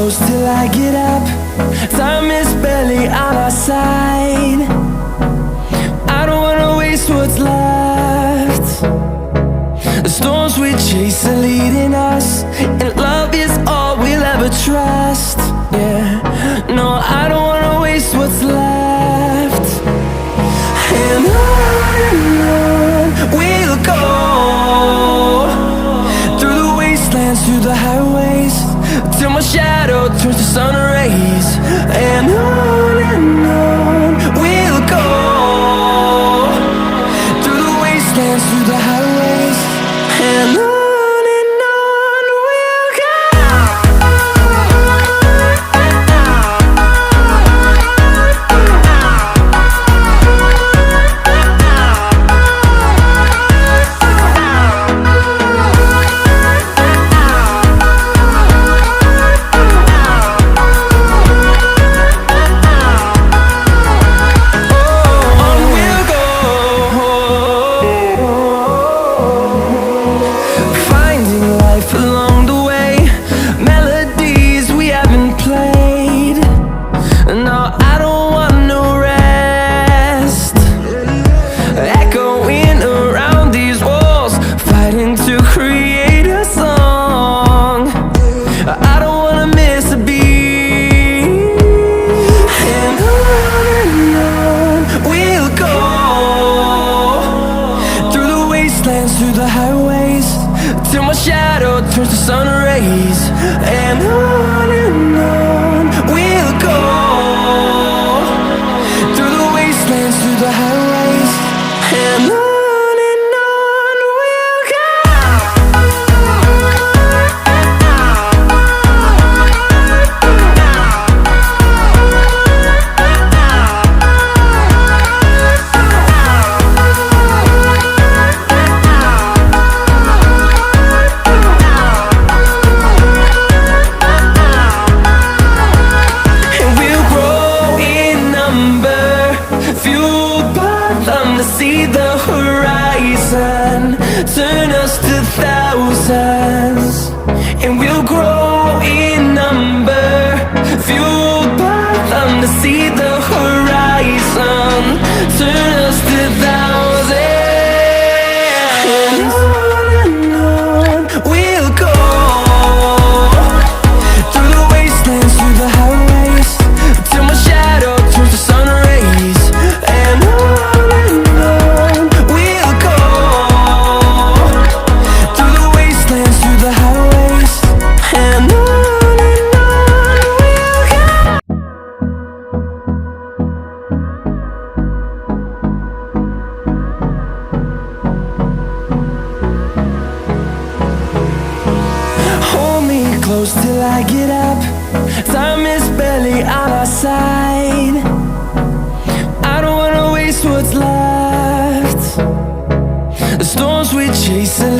close till I get up. Time is barely on our side. I don't wanna waste what's left. The storms we chase are leading us, and love is all we'll ever trust. Yeah, no, I don't wanna waste what's left. And on we'll go, through the wastelands, through the highways, till my shadow turns to sun rays. And on we'll go, through the wastelands, through the highways, and on we'll go. Through the highways, till my shadow turns to sun rays. And on we'll go, through the wastelands, through the highways, and on we'll go. See the horizon, turn us to thousands, and we'll grow in number, fueled by them. To see the horizon, turn us to thousands, and on we'll go, through the wastelands, through the highways, till my shadow turns to sun rays. And close till I get up. Time is barely on our side. I don't wanna waste what's left. The storms we chase are